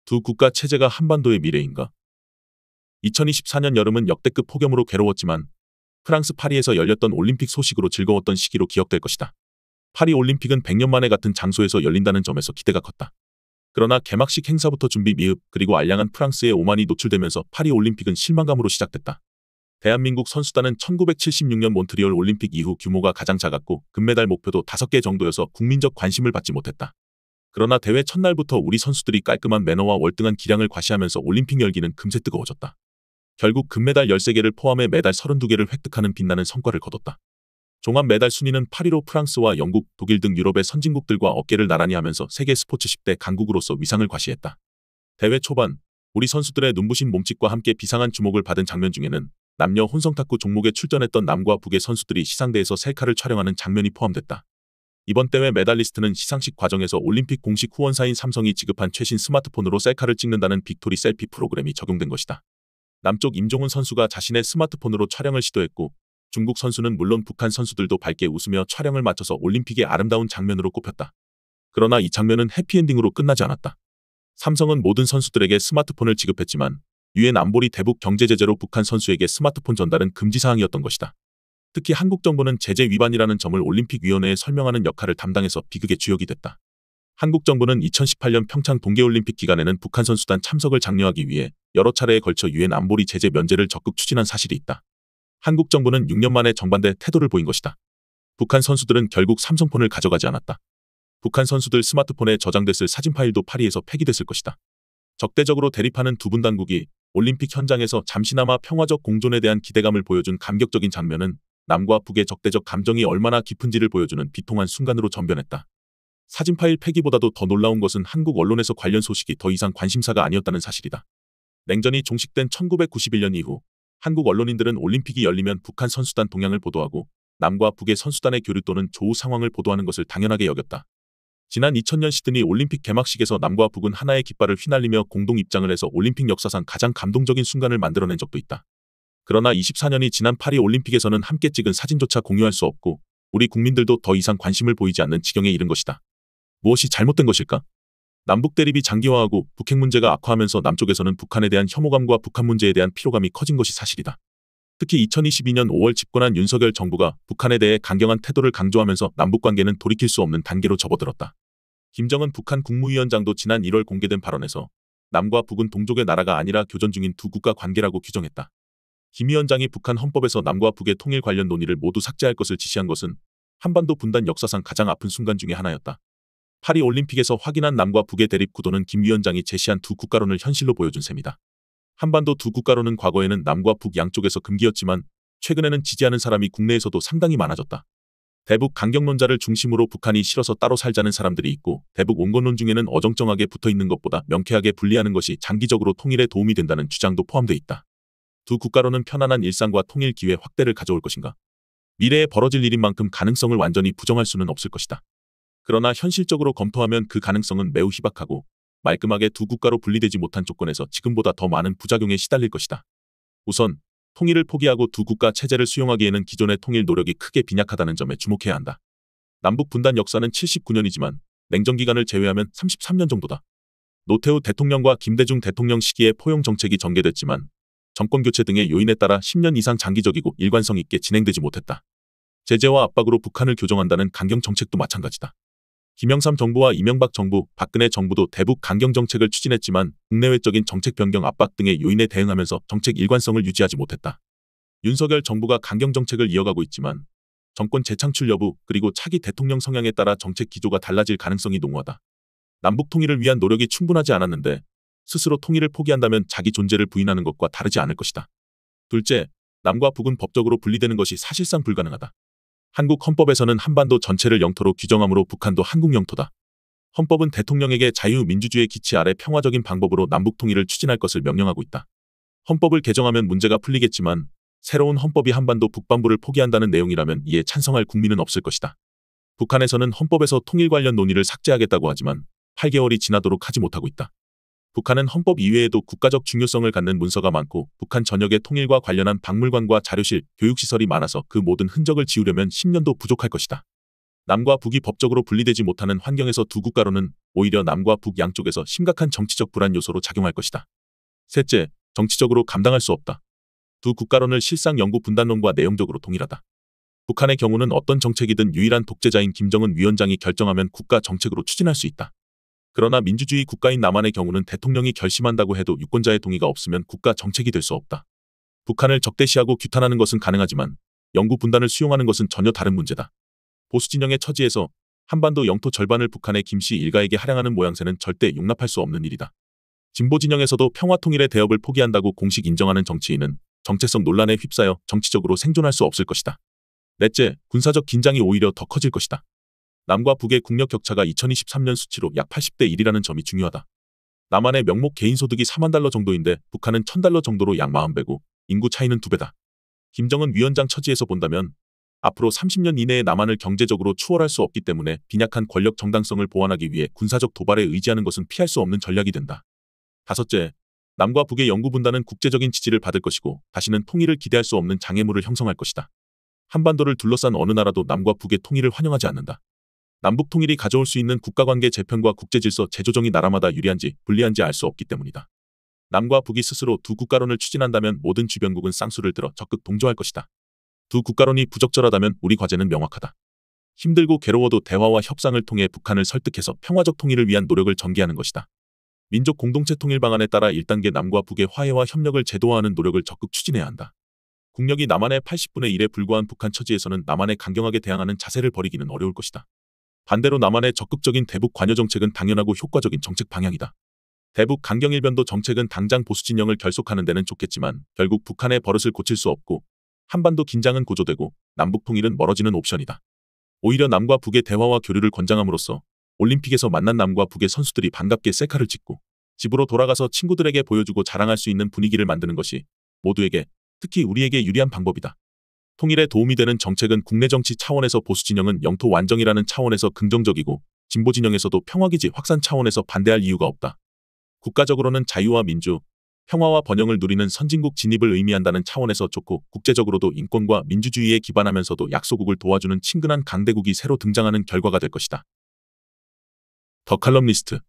두 국가 체제가 한반도의 미래인가? 2024년 여름은 역대급 폭염으로 괴로웠지만 프랑스 파리에서 열렸던 올림픽 소식으로 즐거웠던 시기로 기억될 것이다. 파리 올림픽은 100년 만에 같은 장소에서 열린다는 점에서 기대가 컸다. 그러나 개막식 행사부터 준비 미흡 그리고 알량한 프랑스의 오만이 노출되면서 파리 올림픽은 실망감으로 시작됐다. 대한민국 선수단은 1976년 몬트리올 올림픽 이후 규모가 가장 작았고 금메달 목표도 5개 정도여서 국민적 관심을 받지 못했다. 그러나 대회 첫날부터 우리 선수들이 깔끔한 매너와 월등한 기량을 과시하면서 올림픽 열기는 금세 뜨거워졌다. 결국 금메달 13개를 포함해 메달 32개를 획득하는 빛나는 성과를 거뒀다. 종합 메달 순위는 8위로 프랑스와 영국, 독일 등 유럽의 선진국들과 어깨를 나란히 하면서 세계 스포츠 10대 강국으로서 위상을 과시했다. 대회 초반 우리 선수들의 눈부신 몸짓과 함께 비상한 주목을 받은 장면 중에는 남녀 혼성탁구 종목에 출전했던 남과 북의 선수들이 시상대에서 셀카를 촬영하는 장면이 포함됐다. 이번 대회 메달리스트는 시상식 과정에서 올림픽 공식 후원사인 삼성이 지급한 최신 스마트폰으로 셀카를 찍는다는 빅토리 셀피 프로그램이 적용된 것이다. 남쪽 임종훈 선수가 자신의 스마트폰으로 촬영을 시도했고 중국 선수는 물론 북한 선수들도 밝게 웃으며 촬영을 마쳐서 올림픽의 아름다운 장면으로 꼽혔다. 그러나 이 장면은 해피엔딩으로 끝나지 않았다. 삼성은 모든 선수들에게 스마트폰을 지급했지만 유엔 안보리 대북 경제 제재로 북한 선수에게 스마트폰 전달은 금지사항이었던 것이다. 특히 한국 정부는 제재 위반이라는 점을 올림픽위원회에 설명하는 역할을 담당해서 비극의 주역이 됐다. 한국 정부는 2018년 평창 동계올림픽 기간에는 북한 선수단 참석을 장려하기 위해 여러 차례에 걸쳐 유엔 안보리 제재 면제를 적극 추진한 사실이 있다. 한국 정부는 6년 만에 정반대 태도를 보인 것이다. 북한 선수들은 결국 삼성폰을 가져가지 않았다. 북한 선수들 스마트폰에 저장됐을 사진 파일도 파리에서 폐기됐을 것이다. 적대적으로 대립하는 두 분 당국이 올림픽 현장에서 잠시나마 평화적 공존에 대한 기대감을 보여준 감격적인 장면은 남과 북의 적대적 감정이 얼마나 깊은지를 보여주는 비통한 순간으로 전변했다. 사진 파일 폐기보다도 더 놀라운 것은 한국 언론에서 관련 소식이 더 이상 관심사가 아니었다는 사실이다. 냉전이 종식된 1991년 이후 한국 언론인들은 올림픽이 열리면 북한 선수단 동향을 보도하고 남과 북의 선수단의 교류 또는 조우 상황을 보도하는 것을 당연하게 여겼다. 지난 2000년 시드니 올림픽 개막식에서 남과 북은 하나의 깃발을 휘날리며 공동 입장을 해서 올림픽 역사상 가장 감동적인 순간을 만들어낸 적도 있다. 그러나 24년이 지난 파리 올림픽에서는 함께 찍은 사진조차 공유할 수 없고 우리 국민들도 더 이상 관심을 보이지 않는 지경에 이른 것이다. 무엇이 잘못된 것일까? 남북 대립이 장기화하고 북핵 문제가 악화하면서 남쪽에서는 북한에 대한 혐오감과 북한 문제에 대한 피로감이 커진 것이 사실이다. 특히 2022년 5월 집권한 윤석열 정부가 북한에 대해 강경한 태도를 강조하면서 남북관계는 돌이킬 수 없는 단계로 접어들었다. 김정은 북한 국무위원장도 지난 1월 공개된 발언에서 남과 북은 동족의 나라가 아니라 교전 중인 두 국가 관계라고 규정했다. 김 위원장이 북한 헌법에서 남과 북의 통일 관련 논의를 모두 삭제할 것을 지시한 것은 한반도 분단 역사상 가장 아픈 순간 중의 하나였다. 파리 올림픽에서 확인한 남과 북의 대립 구도는 김 위원장이 제시한 두 국가론을 현실로 보여준 셈이다. 한반도 두 국가론은 과거에는 남과 북 양쪽에서 금기였지만 최근에는 지지하는 사람이 국내에서도 상당히 많아졌다. 대북 강경론자를 중심으로 북한이 싫어서 따로 살자는 사람들이 있고 대북 온건론 중에는 어정쩡하게 붙어있는 것보다 명쾌하게 분리하는 것이 장기적으로 통일에 도움이 된다는 주장도 포함돼 있다. 두 국가론은 편안한 일상과 통일 기회 확대를 가져올 것인가? 미래에 벌어질 일인 만큼 가능성을 완전히 부정할 수는 없을 것이다. 그러나 현실적으로 검토하면 그 가능성은 매우 희박하고 말끔하게 두 국가로 분리되지 못한 조건에서 지금보다 더 많은 부작용에 시달릴 것이다. 우선 통일을 포기하고 두 국가 체제를 수용하기에는 기존의 통일 노력이 크게 빈약하다는 점에 주목해야 한다. 남북 분단 역사는 79년이지만 냉전 기간을 제외하면 33년 정도다. 노태우 대통령과 김대중 대통령 시기에 포용 정책이 전개됐지만 정권 교체 등의 요인에 따라 10년 이상 장기적이고 일관성 있게 진행되지 못했다. 제재와 압박으로 북한을 교정한다는 강경 정책도 마찬가지다. 김영삼 정부와 이명박 정부, 박근혜 정부도 대북 강경 정책을 추진했지만 국내외적인 정책 변경 압박 등의 요인에 대응하면서 정책 일관성을 유지하지 못했다. 윤석열 정부가 강경 정책을 이어가고 있지만 정권 재창출 여부 그리고 차기 대통령 성향에 따라 정책 기조가 달라질 가능성이 농후하다. 남북 통일을 위한 노력이 충분하지 않았는데 스스로 통일을 포기한다면 자기 존재를 부인하는 것과 다르지 않을 것이다. 둘째, 남과 북은 법적으로 분리되는 것이 사실상 불가능하다. 한국 헌법에서는 한반도 전체를 영토로 규정하므로 북한도 한국 영토다. 헌법은 대통령에게 자유민주주의 기치 아래 평화적인 방법으로 남북 통일을 추진할 것을 명령하고 있다. 헌법을 개정하면 문제가 풀리겠지만 새로운 헌법이 한반도 북반부를 포기한다는 내용이라면 이에 찬성할 국민은 없을 것이다. 북한에서는 헌법에서 통일 관련 논의를 삭제하겠다고 하지만 8개월이 지나도록 하지 못하고 있다. 북한은 헌법 이외에도 국가적 중요성을 갖는 문서가 많고 북한 전역의 통일과 관련한 박물관과 자료실, 교육시설이 많아서 그 모든 흔적을 지우려면 10년도 부족할 것이다. 남과 북이 법적으로 분리되지 못하는 환경에서 두 국가로는 오히려 남과 북 양쪽에서 심각한 정치적 불안 요소로 작용할 것이다. 셋째, 정치적으로 감당할 수 없다. 두 국가론을 실상 영구 분단론과 내용적으로 동일하다. 북한의 경우는 어떤 정책이든 유일한 독재자인 김정은 위원장이 결정하면 국가 정책으로 추진할 수 있다. 그러나 민주주의 국가인 남한의 경우는 대통령이 결심한다고 해도 유권자의 동의가 없으면 국가 정책이 될 수 없다. 북한을 적대시하고 규탄하는 것은 가능하지만 영구 분단을 수용하는 것은 전혀 다른 문제다. 보수 진영의 처지에서 한반도 영토 절반을 북한의 김씨 일가에게 할양하는 모양새는 절대 용납할 수 없는 일이다. 진보 진영에서도 평화통일의 대업을 포기한다고 공식 인정하는 정치인은 정체성 논란에 휩싸여 정치적으로 생존할 수 없을 것이다. 넷째, 군사적 긴장이 오히려 더 커질 것이다. 남과 북의 국력 격차가 2023년 수치로 약 80대 1이라는 점이 중요하다. 남한의 명목 개인소득이 4만 달러 정도인데 북한은 1000달러 정도로 약 40배고 인구 차이는 2배다. 김정은 위원장 처지에서 본다면 앞으로 30년 이내에 남한을 경제적으로 추월할 수 없기 때문에 빈약한 권력 정당성을 보완하기 위해 군사적 도발에 의지하는 것은 피할 수 없는 전략이 된다. 다섯째, 남과 북의 영구 분단은 국제적인 지지를 받을 것이고 다시는 통일을 기대할 수 없는 장애물을 형성할 것이다. 한반도를 둘러싼 어느 나라도 남과 북의 통일을 환영하지 않는다. 남북 통일이 가져올 수 있는 국가관계 재편과 국제질서 재조정이 나라마다 유리한지 불리한지 알 수 없기 때문이다. 남과 북이 스스로 두 국가론을 추진한다면 모든 주변국은 쌍수를 들어 적극 동조할 것이다. 두 국가론이 부적절하다면 우리 과제는 명확하다. 힘들고 괴로워도 대화와 협상을 통해 북한을 설득해서 평화적 통일을 위한 노력을 전개하는 것이다. 민족 공동체 통일 방안에 따라 1단계 남과 북의 화해와 협력을 제도화하는 노력을 적극 추진해야 한다. 국력이 남한의 80분의 1에 불과한 북한 처지에서는 남한에 강경하게 대항하는 자세를 버리기는 어려울 것이다. 반대로 남한의 적극적인 대북 관여 정책은 당연하고 효과적인 정책 방향이다. 대북 강경일변도 정책은 당장 보수 진영을 결속하는 데는 좋겠지만 결국 북한의 버릇을 고칠 수 없고 한반도 긴장은 고조되고 남북 통일은 멀어지는 옵션이다. 오히려 남과 북의 대화와 교류를 권장함으로써 올림픽에서 만난 남과 북의 선수들이 반갑게 셀카를 찍고 집으로 돌아가서 친구들에게 보여주고 자랑할 수 있는 분위기를 만드는 것이 모두에게, 특히 우리에게 유리한 방법이다. 통일에 도움이 되는 정책은 국내 정치 차원에서 보수 진영은 영토 완정이라는 차원에서 긍정적이고 진보 진영에서도 평화기지 확산 차원에서 반대할 이유가 없다. 국가적으로는 자유와 민주, 평화와 번영을 누리는 선진국 진입을 의미한다는 차원에서 좋고 국제적으로도 인권과 민주주의에 기반하면서도 약소국을 도와주는 친근한 강대국이 새로 등장하는 결과가 될 것이다. 더 칼럼니스트